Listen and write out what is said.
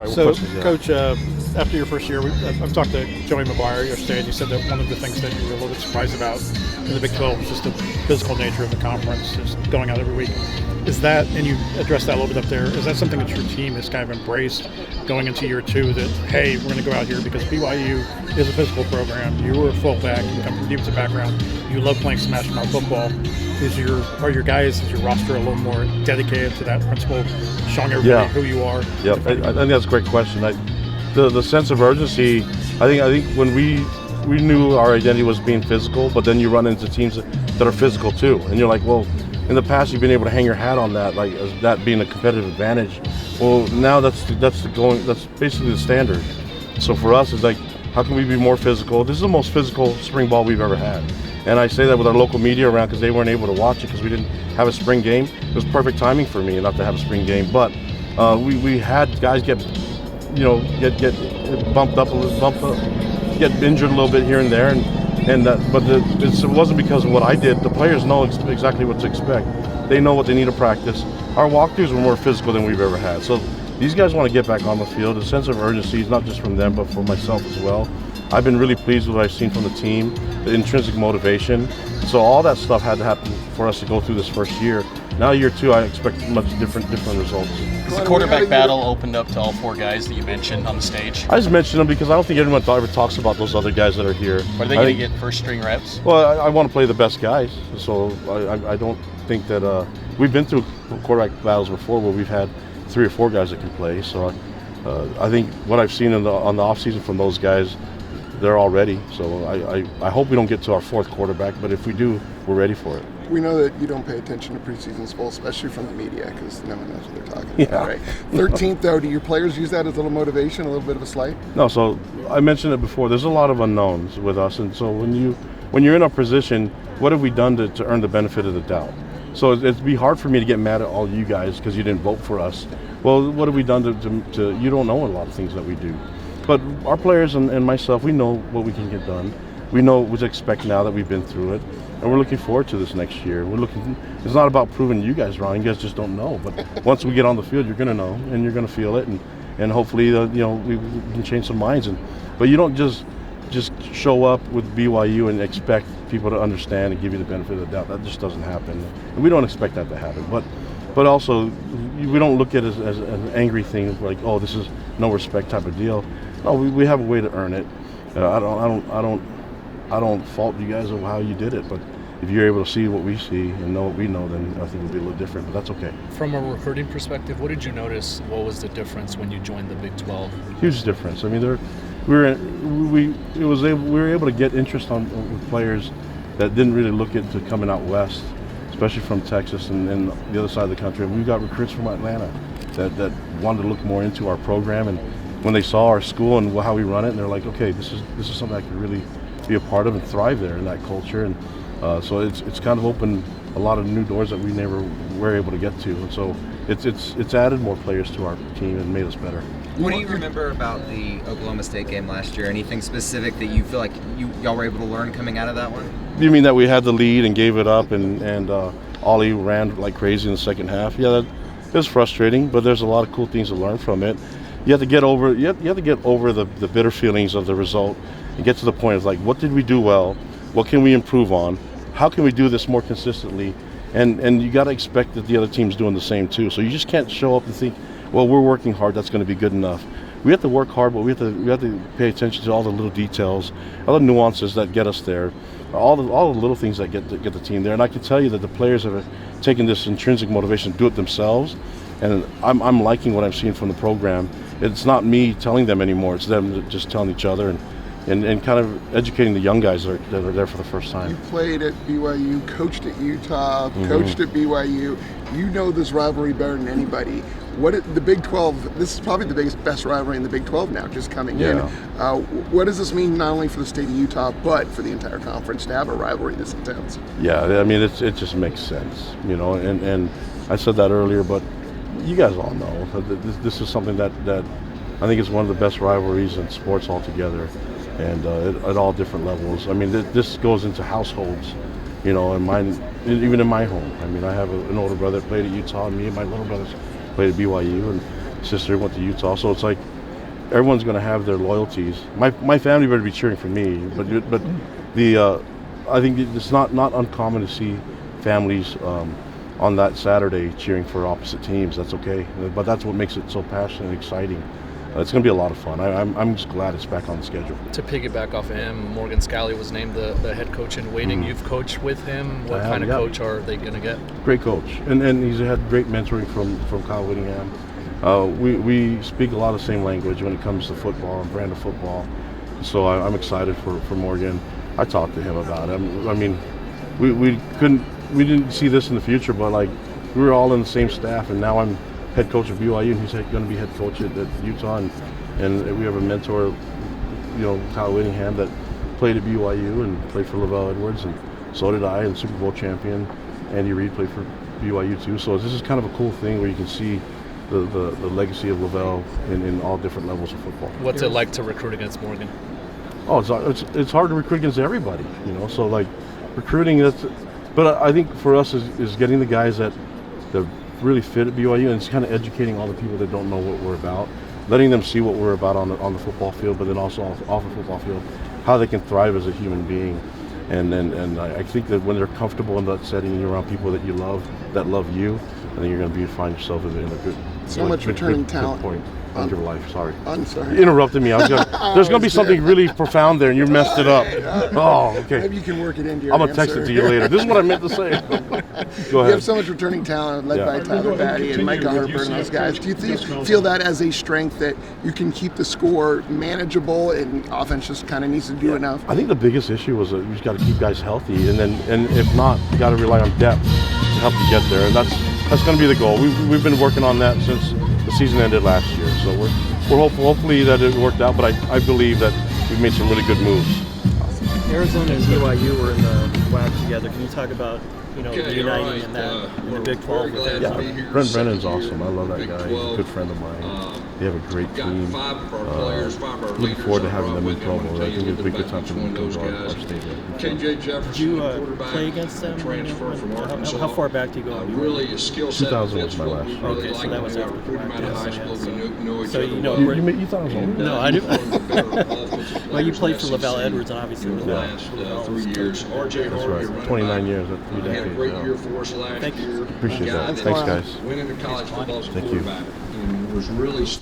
So, Coach, after your first year, I've talked to Joey McGuire yesterday, and he said that one of the things that you were a little bit surprised about in the Big 12 was just the physical nature of the conference, just going out every week. Is that, and you addressed that a little bit up there, is that something that your team has kind of embraced going into year two, that, hey, we're going to go out here because BYU is a physical program, you were a fullback, you come from a defensive background, you love playing smash mouth football. Are your guys, is your roster a little more dedicated to that principle, showing everybody who you are? Yeah, I think that's a great question. The sense of urgency, I think when we knew our identity was being physical, but then you run into teams that are physical too, and you're like, well, in the past you've been able to hang your hat on that, like as that being a competitive advantage. Well, now that's basically the standard. So for us, it's like, how can we be more physical? This is the most physical spring ball we've ever had. And I say that with our local media around because they weren't able to watch it because we didn't have a spring game. It was perfect timing for me not to have a spring game. But we had guys get bumped up, get injured a little bit here and there, it wasn't because of what I did. The players know exactly what to expect. They know what they need to practice. Our walkthroughs were more physical than we've ever had. So these guys want to get back on the field. The sense of urgency is not just from them, but for myself as well. I've been really pleased with what I've seen from the team, the intrinsic motivation. So all that stuff had to happen for us to go through this first year. Now year two, I expect much different results. Is the quarterback battle opened up to all four guys that you mentioned on the stage? I just mentioned them because I don't think anyone ever talks about those other guys that are here. Are they going to get first string reps? Well, I want to play the best guys. So I don't think that we've been through quarterback battles before where we've had 3 or 4 guys that can play. So I think what I've seen on the offseason from those guys, they're all ready. So I hope we don't get to our 4th quarterback, but if we do, we're ready for it. We know that you don't pay attention to preseason bowl, especially from the media, because no one knows what they're talking about, right? 13th, though, do your players use that as a little motivation, a little bit of a slight? No, so I mentioned it before. There's a lot of unknowns with us, and so when you're in a position, what have we done to earn the benefit of the doubt? So it'd be hard for me to get mad at all you guys because you didn't vote for us. Well, what have we done to you don't know a lot of things that we do. But our players and myself, we know what we can get done. We know what to expect now that we've been through it. And we're looking forward to this next year. It's not about proving you guys wrong. You guys just don't know. But once we get on the field, you're going to know, and you're going to feel it. And hopefully, we can change some minds. But you don't just show up with BYU and expect people to understand and give you the benefit of the doubt. That just doesn't happen. And we don't expect that to happen. But also, we don't look at it as an angry thing, like, oh, this is no respect type of deal. No, we have a way to earn it. I don't fault you guys of how you did it, but if you're able to see what we see and know what we know, then I think it'll be a little different, but that's okay. From a recruiting perspective, what did you notice? What was the difference when you joined the Big 12? Huge difference. I mean, we were able to get interest with players that didn't really look into coming out west, especially from Texas and the other side of the country. We got recruits from Atlanta that wanted to look more into our program, and when they saw our school and how we run it, and they're like, okay, this is something I could really be a part of and thrive there in that culture. And so it's kind of opened a lot of new doors that we never were able to get to. And so it's added more players to our team and made us better. What do you remember about the Oklahoma State game last year? Anything specific that you feel like y'all were able to learn coming out of that one? You mean that we had the lead and gave it up and Ollie ran like crazy in the second half? Yeah, it was frustrating, but there's a lot of cool things to learn from it. You have to get over the bitter feelings of the result and get to the point of like, what did we do well? What can we improve on? How can we do this more consistently? And you got to expect that the other team's doing the same too. So you just can't show up and think, well, we're working hard, that's going to be good enough. We have to work hard, but we have to pay attention to all the little details, all the nuances that get us there, all the little things that get the team there. And I can tell you that the players have taken this intrinsic motivation to do it themselves. And I'm liking what I'm seeing from the program. It's not me telling them anymore. It's them just telling each other and kind of educating the young guys that are there for the first time. You played at BYU, coached at Utah, coached at BYU. You know this rivalry better than anybody. The Big 12, this is probably the best rivalry in the Big 12 now, just coming in. What does this mean not only for the state of Utah, but for the entire conference to have a rivalry this intense? Yeah, I mean, it just makes sense, and I said that earlier, but you guys all know this is something that I think is one of the best rivalries in sports altogether, and at all different levels. I mean, this goes into households, and mine, even in my home. I mean, I have an older brother that played at Utah, and me and my little brothers played at BYU, and sister went to Utah. So it's like everyone's going to have their loyalties. My family better be cheering for me, but I think it's not uncommon to see families on that Saturday cheering for opposite teams. That's okay, but that's what makes it so passionate and exciting. It's going to be a lot of fun. I'm just glad it's back on the schedule. To piggyback off of him, Morgan Scally was named the head coach in waiting. You've coached with him. What kind of coach are they going to get? Great coach, and he's had great mentoring from Kyle Whittingham. We speak a lot of the same language when it comes to football and brand of football. So I'm excited for Morgan. I talked to him about it. I mean, we didn't see this in the future, but like we were all in the same staff, and now I'm head coach of BYU, and he's going to be head coach at Utah, and we have a mentor, Kyle Whittingham, that played at BYU and played for Lavelle Edwards, and so did I, and Super Bowl champion Andy Reid played for BYU too. So this is kind of a cool thing where you can see the legacy of Lavelle in all different levels of football. What's it like to recruit against Morgan? Oh, it's hard to recruit against everybody, So like recruiting, but I think for us is getting the guys that really fit at BYU, and it's kind of educating all the people that don't know what we're about, letting them see what we're about on the football field, but then also off the football field, how they can thrive as a human being. And I think that when they're comfortable in that setting and you're around people that you love, that love you, I think you're going to find yourself in a good returning talent. Good point on your life. Sorry. I'm sorry. You interrupted me. There's going to be something really profound there, and you messed it up. Oh, okay. Maybe you can work it into your I'm going to text it to you later. This is what I meant to say. Go ahead. You have so much returning talent led by Tyler Batty and Micah Harper and those guys. Do you feel that as a strength that you can keep the score manageable and offense just kind of needs to do enough? I think the biggest issue was that you just got to keep guys healthy, and if not, you got to rely on depth to help you get there, and that's going to be the goal. We've been working on that since the season ended last year, so we're hopefully that it worked out, but I believe that we've made some really good moves. Arizona and BYU were in the WAC together. Can you talk about reuniting in the Big 12? Yeah, Brent Brennan's awesome. I love that guy. He's a good friend of mine. They have a great team. Looking forward to having them in Pro Bowl. I think it'll be a good time for them to go to our stadium. Did you play against them? How far back do you go? 2000 was my last year. Okay, so that was after the WAC. So you thought I was older? No, I didn't. Well, you played for Lavelle Edwards, obviously. Lavelle was that's right. 29 years, 3 decades. Thank you. Appreciate that. Thanks, guys. Went into college football as a Thank you. quarterback and was really